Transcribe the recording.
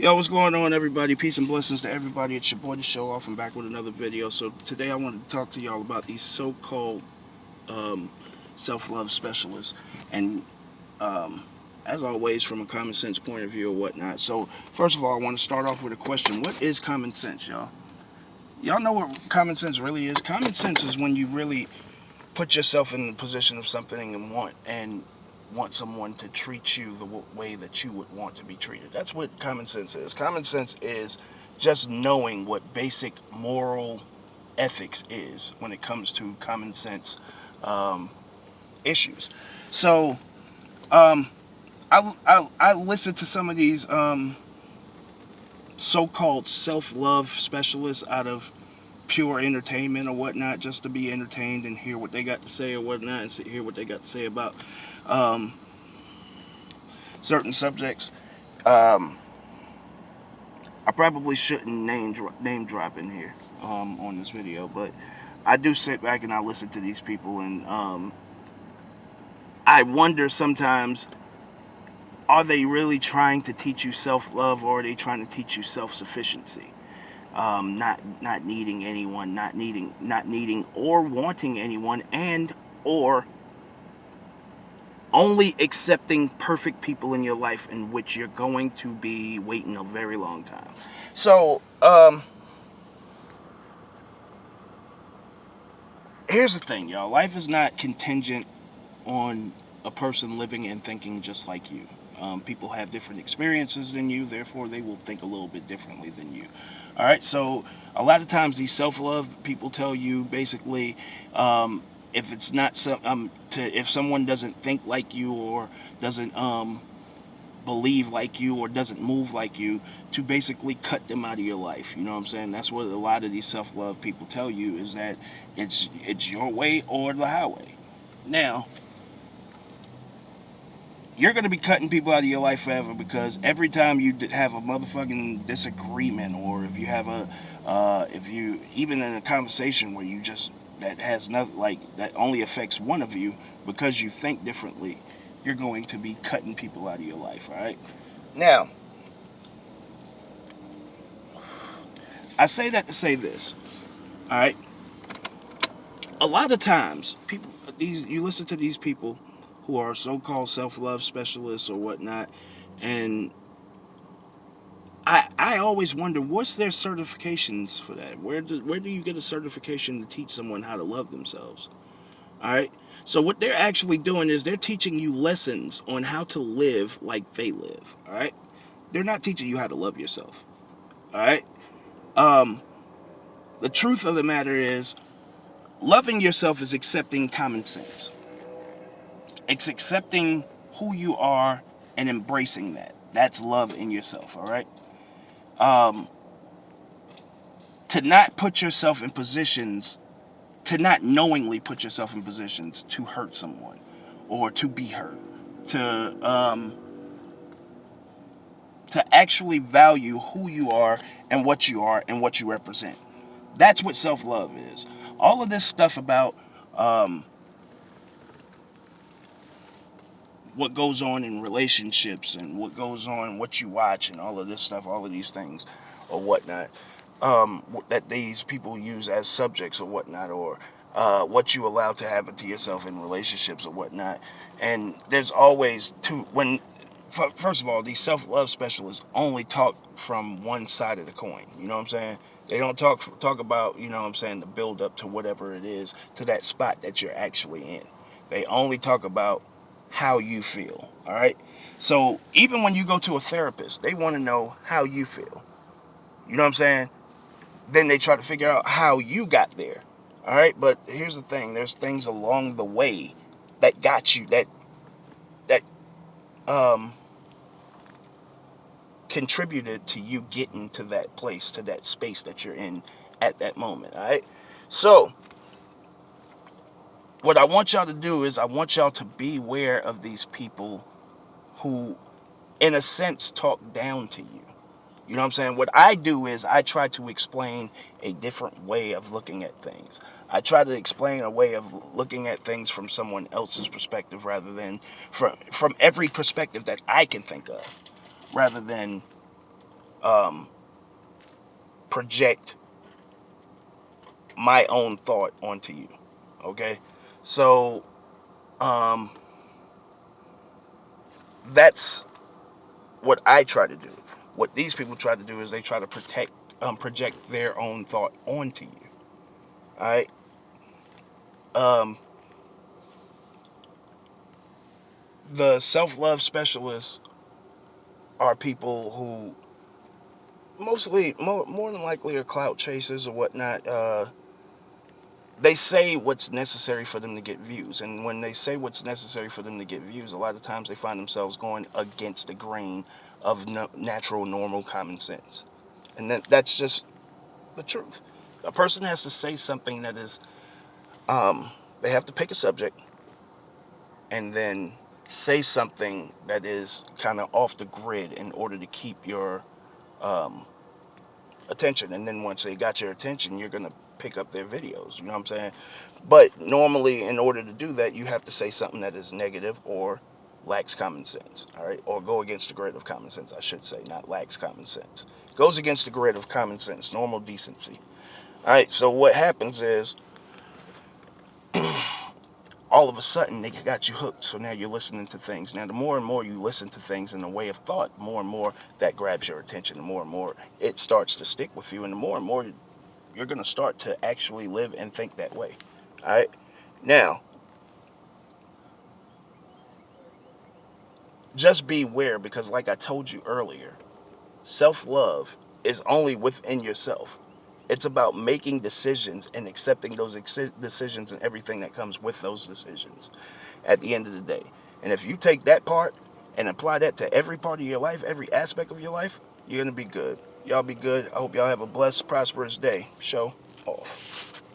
Yo, what's going on, everybody? Peace and blessings to everybody. It's your boy, The Show Off. I'm back with another video. So today I wanted to talk to y'all about these so-called um, self-love specialists, and as always, from a common sense point of view or whatnot. So first of all, I want to start off with a question: what is common sense, y'all? Y'all know what common sense really is? Common sense is when you really put yourself in the position of something and want someone to treat you the way that you would want to be treated. That's what common sense is. Common sense is just knowing what basic moral ethics is when it comes to common sense um, issues. So I listen to some of these so-called self-love specialists out of pure entertainment or whatnot, just to be entertained and hear what they got to say or whatnot, and hear what they got to say about um, certain subjects. Um, I probably shouldn't name drop in here on this video, but I do sit back and I listen to these people, and I wonder sometimes, are they really trying to teach you self-love, or are they trying to teach you self-sufficiency? Not needing anyone, not needing or wanting anyone, and or only accepting perfect people in your life in which you're going to be waiting a very long time. So, here's the thing, y'all. Life is not contingent on a person living and thinking just like you. People have different experiences than you, therefore they will think a little bit differently than you. All right, so a lot of times these self-love people tell you basically, if it's not if someone doesn't think like you, or doesn't believe like you, or doesn't move like you, to basically cut them out of your life. You know what I'm saying? That's what a lot of these self-love people tell you, is that it's your way or the highway. Now, you're going to be cutting people out of your life forever, because every time you have a motherfucking disagreement, or if you have if you, even in a conversation where you just, that has nothing, like, that only affects one of you because you think differently, you're going to be cutting people out of your life, all right? Now, I say that to say this, all right? A lot of times, you listen to these people who are so-called self-love specialists or whatnot, and I always wonder, what's their certifications for that? Where do you get a certification to teach someone how to love themselves? All right. So what they're actually doing is they're teaching you lessons on how to live like they live. All right. They're not teaching you how to love yourself. All right. Um, the truth of the matter is, loving yourself is accepting common sense. It's accepting who you are and embracing that. That's love in yourself. All right. Um, to not put yourself in positions, to not knowingly put yourself in positions to hurt someone or to be hurt, to actually value who you are and what you represent. That's what self-love is. All of this stuff about um, what goes on in relationships, and what goes on, what you watch, and all of this stuff, all of these things or whatnot, that these people use as subjects or whatnot, or what you allow to happen to yourself in relationships or whatnot. And there's always two, first of all, these self-love specialists only talk from one side of the coin. You know what I'm saying? They don't talk about, you know what I'm saying, the build up to whatever it is, to that spot that you're actually in. They only talk about how you feel. All right. So even when you go to a therapist, they want to know how you feel. You know what I'm saying? Then they try to figure out how you got there. All right. But here's the thing: there's things along the way that got you, that um contributed to you getting to that place, to that space that you're in at that moment. All right. So what I want y'all to do is, I want y'all to be aware of these people who, in a sense, talk down to you. You know what I'm saying? What I do is I try to explain a different way of looking at things. I try to explain a way of looking at things from someone else's perspective, rather than from every perspective that I can think of, rather than project my own thought onto you. Okay? So, that's what I try to do. What these people try to do is they try to project their own thought onto you. All right. The self-love specialists are people who mostly, more than likely, are clout chasers or whatnot. They say what's necessary for them to get views, and when they say what's necessary for them to get views, a lot of times they find themselves going against the grain of natural, normal common sense, and that's just the truth. A person has to say something that is, they have to pick a subject and then say something that is kind of off the grid in order to keep your attention. And then once they got your attention, you're going to pick up their videos. You know what I'm saying? But normally, in order to do that, you have to say something that is negative or lacks common sense. All right? Or go against the grid of common sense, I should say, not lacks common sense. Goes against the grid of common sense, normal decency. All right? So what happens is, all of a sudden they got you hooked. So now you're listening to things. Now the more and more you listen to things in a way of thought, more and more that grabs your attention. The more and more it starts to stick with you, and the more and more you're going to start to actually live and think that way. All right. Now, just beware, because like I told you earlier, self-love is only within yourself. It's about making decisions and accepting those decisions and everything that comes with those decisions at the end of the day. And if you take that part and apply that to every part of your life, every aspect of your life, you're going to be good. Y'all be good. I hope y'all have a blessed, prosperous day. Show off.